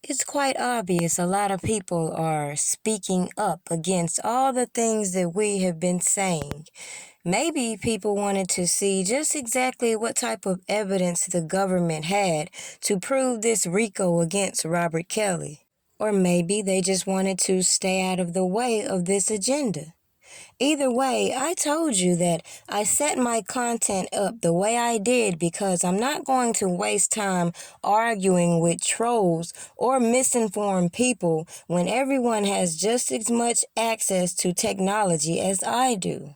It's quite obvious a lot of people are speaking up against all the things that we have been saying. Maybe people wanted to see just exactly what type of evidence the government had to prove this RICO against Robert Kelly. Or maybe they just wanted to stay out of the way of this agenda. Either way, I told you that I set my content up the way I did because I'm not going to waste time arguing with trolls or misinformed people when everyone has just as much access to technology as I do.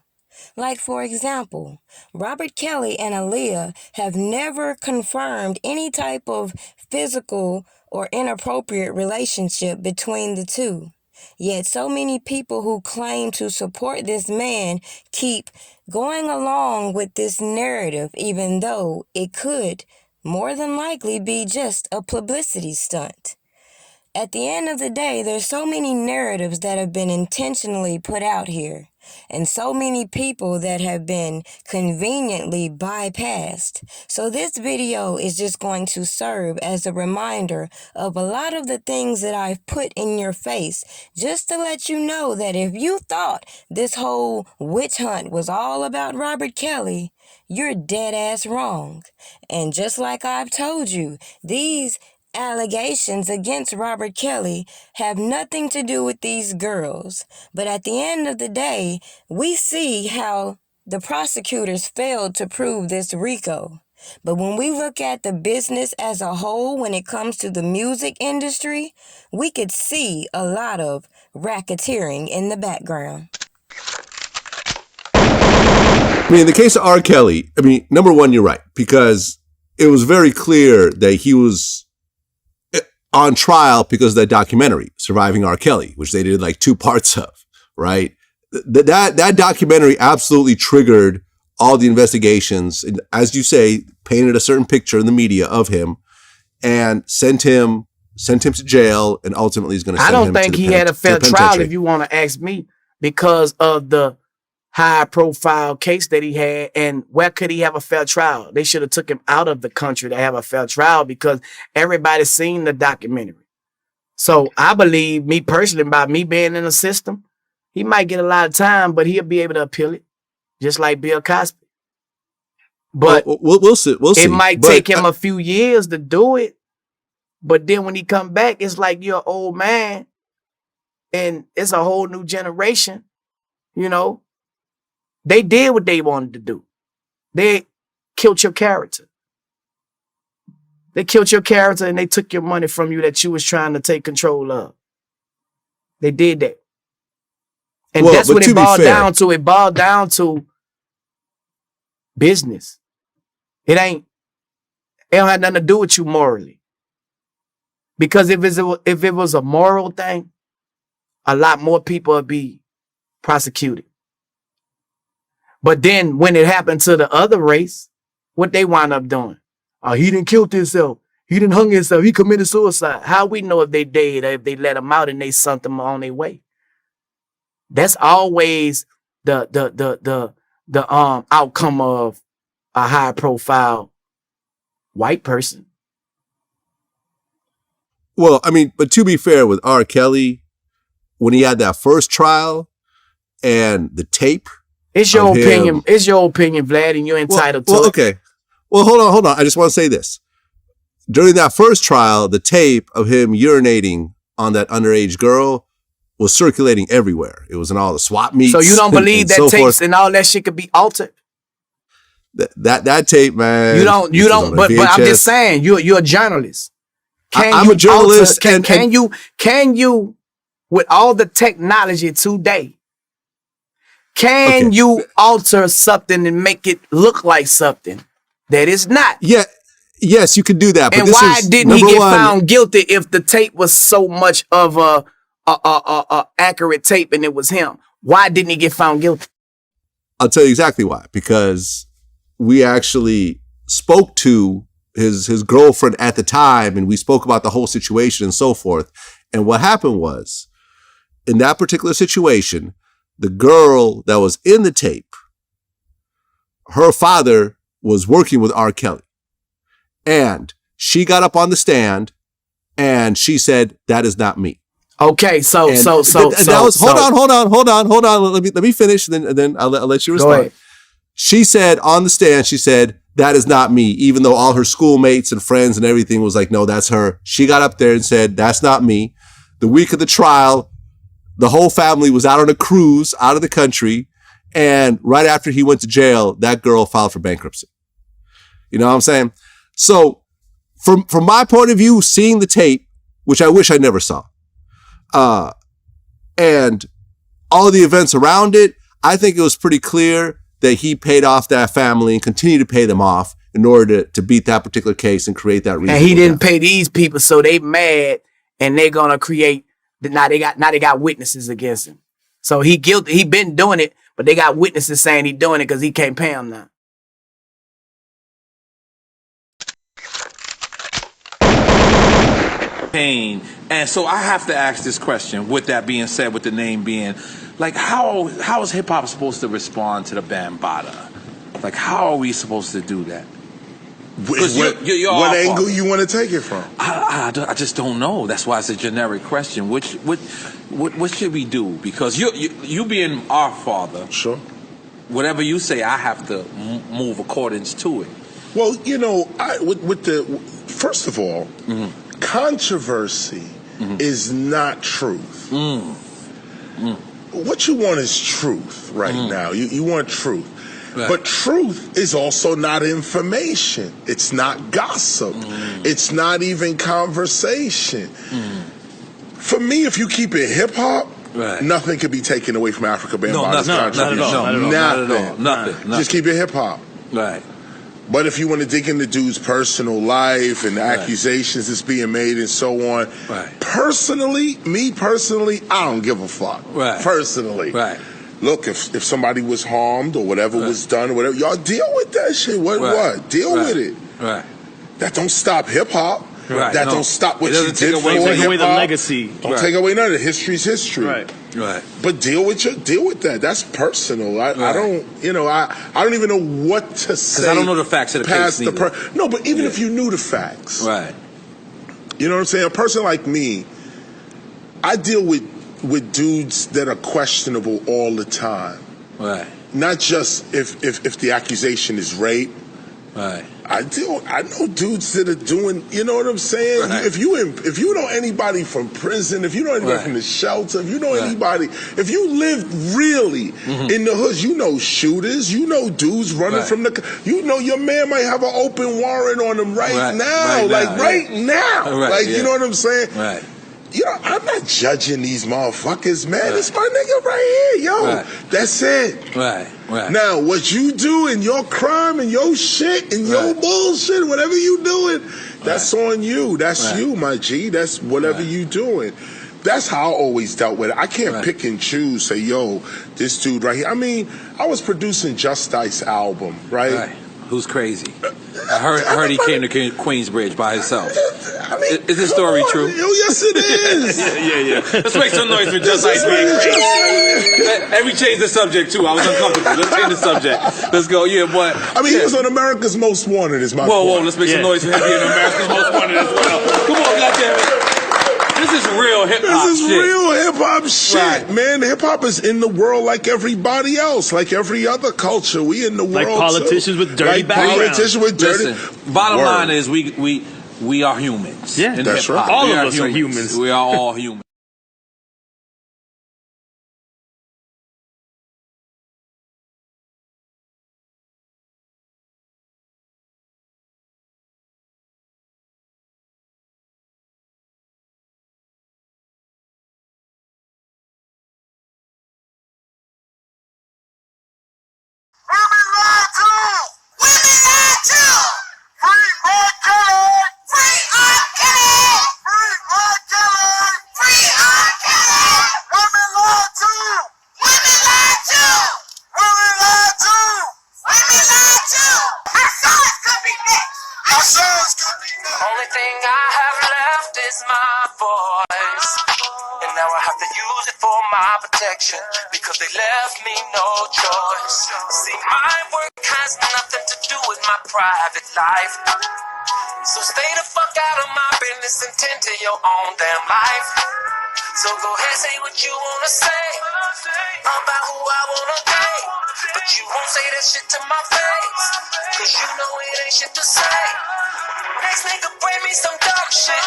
Like, for example, Robert Kelly and Aaliyah have never confirmed any type of physical or inappropriate relationship between the two. Yet so many people who claim to support this man keep going along with this narrative, even though it could more than likely be just a publicity stunt. At the end of the day, there's so many narratives that have been intentionally put out here, and so many people that have been conveniently bypassed. So this video is just going to serve as a reminder of a lot of the things that I've put in your face, just to let you know that if you thought this whole witch hunt was all about Robert Kelly, you're dead ass wrong. And just like I've told you, these allegations against Robert Kelly have nothing to do with these girls. But at the end of the day, we see how the prosecutors failed to prove this RICO. But when we look at the business as a whole, when it comes to the music industry, we could see a lot of racketeering in the background. I mean, in the case of R. Kelly, I mean, number one, you're right, because it was very clear that he was on trial because of that documentary, Surviving R. Kelly, which they did like 2 parts of, right? That documentary absolutely triggered all the investigations, and as you say, painted a certain picture in the media of him and sent him to jail, and ultimately is going to send him to the I don't think he had a fair trial, if you want to ask me, because of the high profile case that he had. And where could he have a fair trial? They should have took him out of the country to have a fair trial, because everybody's seen the documentary. So I believe, me personally, by me being in the system, he might get a lot of time, but he'll be able to appeal it, just like Bill Cosby. But we'll see. It might take him a few years to do it. But then when he come back, it's like you're an old man and it's a whole new generation, you know. They did what they wanted to do. They killed your character. They killed your character and they took your money from you that you was trying to take control of. They did that. And that's what it boiled down to. It boiled down to business. It don't have nothing to do with you morally. Because if it was a moral thing, a lot more people would be prosecuted. But then when it happened to the other race, what they wound up doing? Oh, he didn't kill himself. He didn't hung himself. He committed suicide. How we know if they did, if they let him out and they sent them on their way? That's always the outcome of a high profile white person. Well, I mean, but to be fair with R. Kelly, when he had that first trial and the tape. It's your opinion. It's your opinion, Vlad, and you're entitled to it. Okay. Well, hold on. I just want to say this. During that first trial, the tape of him urinating on that underage girl was circulating everywhere. It was in all the swap meets. So you don't believe that tapes and all that shit could be altered? That tape, man. You don't. But I'm just saying, you're a journalist. I'm a journalist. Can you, with all the technology today, can you alter something and make it look like something that is not? Yeah. Yes, you could do that. But and why didn't he get found guilty if the tape was so much of a accurate tape and it was him? Why didn't he get found guilty? I'll tell you exactly why. Because we actually spoke to his girlfriend at the time, and we spoke about the whole situation and so forth. And what happened was, in that particular situation, the girl that was in the tape, her father was working with R. Kelly. And she got up on the stand And she said, that is not me. Okay, so Hold on. Let me finish, and then I'll let you respond. Go ahead. She said on the stand, she said, that is not me, even though all her schoolmates and friends and everything was like, no, that's her. She got up there and said, that's not me. The week of the trial, the whole family was out on a cruise out of the country. And right after he went to jail, that girl filed for bankruptcy. You know what I'm saying? So from my point of view, seeing the tape, which I wish I never saw, and all of the events around it, I think it was pretty clear that he paid off that family and continued to pay them off in order to beat that particular case and create that reason. And he didn't pay these people, so they mad and they're gonna create. Now they got witnesses against him. So he guilty. He been doing it, but they got witnesses saying he doing it because he can't pay them now. Pain. And so I have to ask this question, with that being said, with the name being, like, how is hip-hop supposed to respond to the Bambatta? Like, how are we supposed to do that? What angle you want to take it from? I just don't know. That's why it's a generic question. What should we do? Because you being our father, sure, whatever you say, I have to move accordance to it. Well, you know, first of all, controversy is not truth. What you want is truth right now. You want truth. Right. But truth is also not information. It's not gossip. It's not even conversation. For me, if you keep it hip-hop, nothing can be taken away from Africa Bambatta's contribution. Nothing. Just keep it hip-hop. Right. But if you want to dig into dude's personal life and accusations that's being made and so on, personally, I don't give a fuck. Personally. Look, if somebody was harmed or whatever was done or whatever, y'all deal with that shit. What? Deal with it. That don't stop hip-hop. That don't stop what you did for hip-hop. Take away the legacy. Don't take away none of it. History's history. But deal with that. That's personal. I don't, I don't even know what to say. Because I don't know the facts of the case No, but even if you knew the facts. You know what I'm saying? A person like me, I deal with dudes that are questionable all the time. Not just if the accusation is rape. I know dudes that are doing, you know what I'm saying? If you know anybody from prison, if you know anybody from the shelter, if you know anybody, if you lived really in the hoods, you know shooters, you know dudes running from the, your man might have an open warrant on him right now. You know what I'm saying? I'm not judging these motherfuckers, man. It's my nigga right here, That's it. Now, what you do in your crime and your shit and your bullshit, whatever you doing, that's on you. That's you, my G. That's whatever you doing. That's how I always dealt with it. I can't pick and choose, say, yo, this dude right here. I mean, I was producing Just Ice album, right? Who's crazy? I heard he came to Queensbridge by himself. I mean, is this story true? Yes, it is. Yeah. Let's make some noise for Just Ice being crazy. And we changed the subject too. I was uncomfortable. Let's change the subject. Let's go. But I mean, he was on America's Most Wanted. Is my point. Whoa! Let's make some noise for him being America's Most Wanted as well. Come on, goddammit. This is real hip-hop shit. This is real hip-hop shit, man. Hip-hop is in the world like everybody else, like every other culture. We in the world, like politicians with dirty backgrounds. Listen, bottom line is we are humans. Yeah, that's right. All of us are humans. We are all humans. Only thing I have left is my voice, and now I have to use it for my protection because they left me no choice. See, my work has nothing to do with my private life. So stay the fuck out of my business and tend to your own damn life. So go ahead, say what you wanna say about who I wanna date, but you won't say that shit to my face, cause you know it ain't shit to say. Next nigga bring me some dumb shit,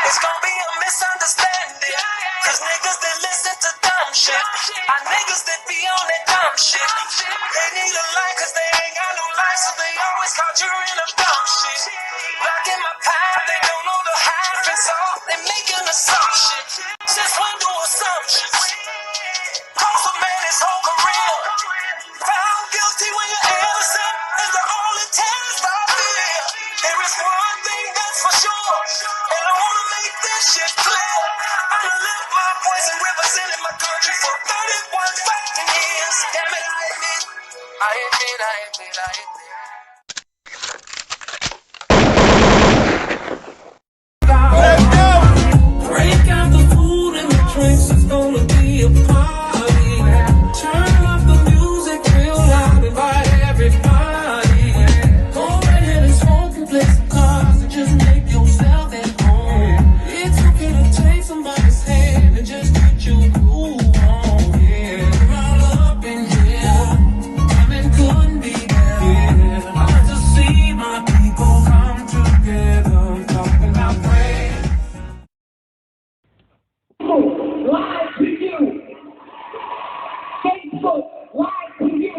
it's gonna be a misunderstanding, cause niggas that listen to dumb shit are niggas that be on that dumb shit. They need a life cause they ain't got no life, so they always conjuring up dumb shit. Blocking my path, they don't know the half and so they making assumptions. Since when do assumptions cost a man his whole career? Found guilty when you're innocent is the only test I fear. There is one thing that's for sure, and I wanna make this shit clear. I done lived my voice and represented my country for 31 fucking years. Damn it, I admit. Break out the food and the drinks, it's gonna be a party. Turn up the music real loud, invite everybody. Go ahead and smoke and play some cards and just make yourself at home. It's okay to take somebody's hand and just get you groove on, yeah. Roll up in here, I mean couldn't be better. I like to see my people come together, talking about prayer. Live to you. Facebook, live to you.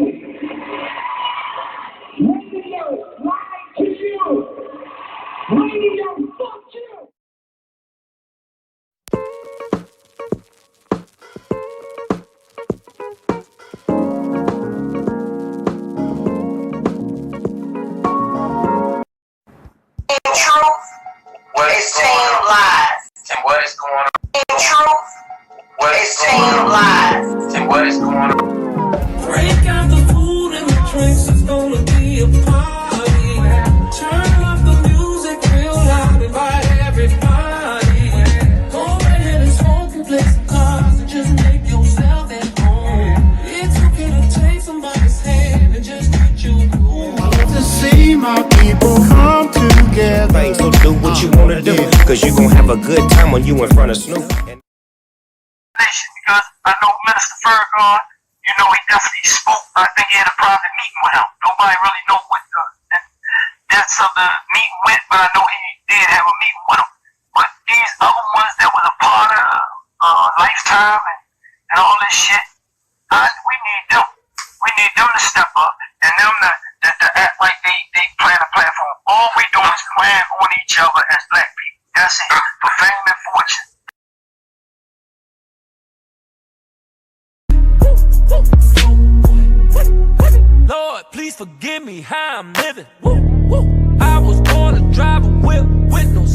Radio, live to you. Radio, fuck you. Truth, it's Team Live. And what is going on? Truth, it's Team Live. And what is going on? Break out the food and the drinks, it's gonna be a party. Turn up the music real loud, invite everybody. Go ahead and smoke and play some cards and just make yourself at home. It's okay to take somebody's hand and just get you cool. I love to see my people come together. So do what you wanna do, cause you gon' have a good time when you in front of Snoop. Because I know Minister Ferguson, you know, he definitely spoke. I think he had a private meeting with him. Nobody really know what the depths of the meeting went, but I know he did have a meeting with him. But these other ones that was a part of Lifetime and all this shit, we need them. We need them to step up and them to act like they plan a platform. All we do is plan on each other as black people. That's it. For fame and fortune. Lord, please forgive me how I'm living. I was born to drive a whip with no